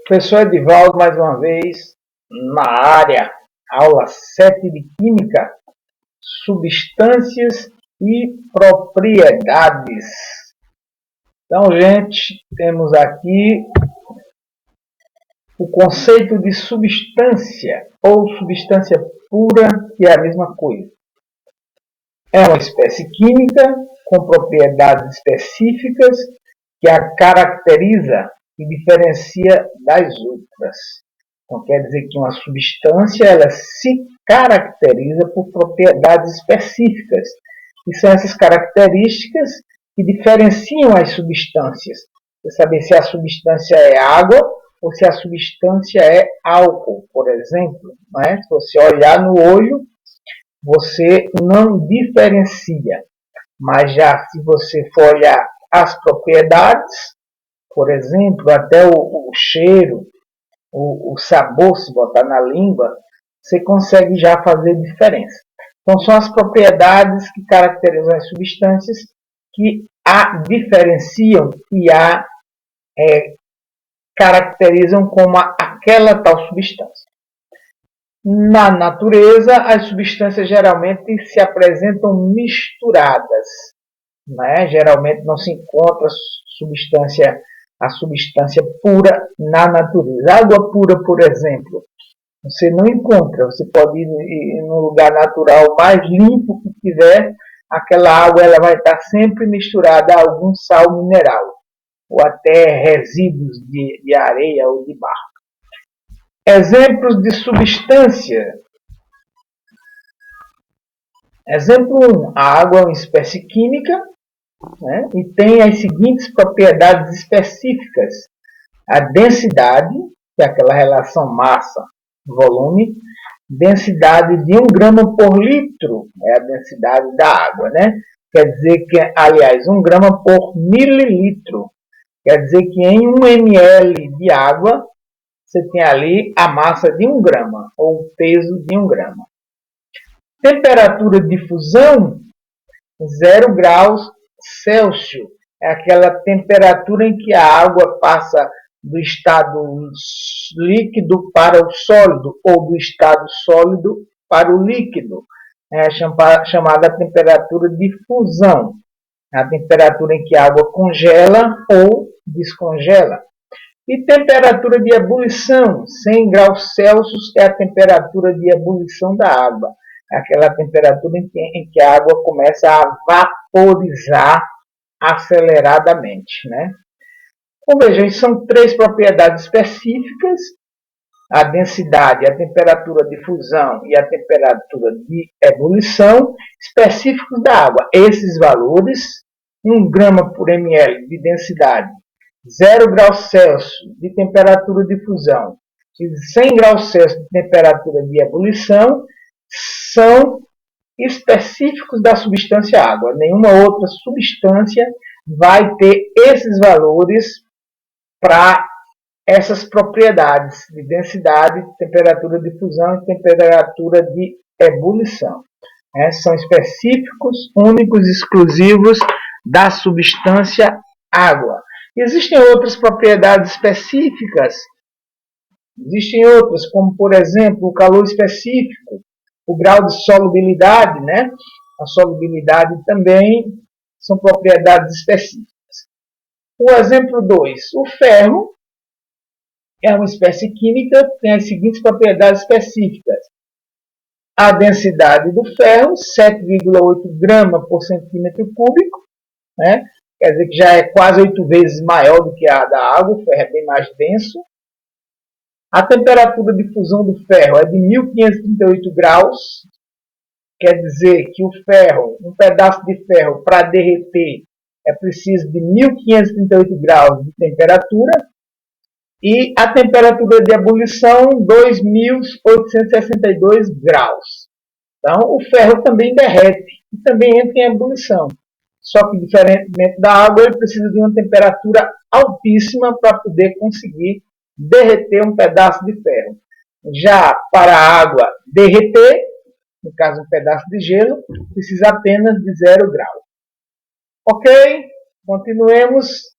Professor Edivaldo, mais uma vez, na área, aula 7 de Química, substâncias e propriedades. Então, gente, temos aqui o conceito de substância ou substância pura, que é a mesma coisa. É uma espécie química com propriedades específicas que a caracteriza e diferencia das outras. Então, quer dizer que uma substância ela se caracteriza por propriedades específicas. E são essas características que diferenciam as substâncias. Você saber se a substância é água ou se a substância é álcool, por exemplo. Né? Se você olhar no olho, você não diferencia. Mas já se você for olhar as propriedades, por exemplo, até o cheiro, o sabor, se botar na língua, você consegue já fazer diferença. Então, são as propriedades que caracterizam as substâncias que a diferenciam e a caracterizam como aquela tal substância. Na natureza, as substâncias geralmente se apresentam misturadas. Né? Geralmente não se encontra a substância pura na natureza. Água pura, por exemplo, você não encontra. Você pode ir num lugar natural mais limpo que tiver, aquela água ela vai estar sempre misturada a algum sal mineral, ou até resíduos de areia ou de barro. Exemplos de substância. Exemplo 1. A água é uma espécie química, né, e tem as seguintes propriedades específicas. A densidade, que é aquela relação massa-volume, densidade de 1 grama por litro, é a densidade da água. Né? Quer dizer que, aliás, 1 grama por mililitro. Quer dizer que em 1 ml de água, você tem ali a massa de 1 grama, ou o peso de 1 grama. Temperatura de fusão, 0 graus Celsius. É aquela temperatura em que a água passa do estado líquido para o sólido, ou do estado sólido para o líquido. É chamada temperatura de fusão. É a temperatura em que a água congela ou descongela. E temperatura de ebulição, 100 graus Celsius é a temperatura de ebulição da água. É aquela temperatura em que a água começa a vaporizar aceleradamente. Né? Então, vejam, são 3 propriedades específicas, a densidade, a temperatura de fusão e a temperatura de ebulição, específicos da água. Esses valores, 1 grama por ml de densidade, 0 graus Celsius de temperatura de fusão e 100 graus Celsius de temperatura de ebulição, são específicos da substância água. Nenhuma outra substância vai ter esses valores para essas propriedades de densidade, temperatura de fusão e temperatura de ebulição. São específicos, únicos, exclusivos da substância água. Existem outras propriedades específicas. Existem outras, como, por exemplo, o calor específico, o grau de solubilidade, né? A solubilidade também são propriedades específicas. O exemplo 2. O ferro é uma espécie química que tem as seguintes propriedades específicas. A densidade do ferro, 7,8 gramas por centímetro cúbico, né? Quer dizer que já é quase 8 vezes maior do que a da água, o ferro é bem mais denso. A temperatura de fusão do ferro é de 1538 graus, quer dizer que o ferro, um pedaço de ferro, para derreter, é preciso de 1538 graus de temperatura, e a temperatura de ebulição, 2862 graus. Então, o ferro também derrete e também entra em ebulição. Só que, diferentemente da água, ele precisa de uma temperatura altíssima para poder conseguir derreter um pedaço de ferro. Já para a água derreter, no caso um pedaço de gelo, precisa apenas de 0 grau. Ok? Continuemos.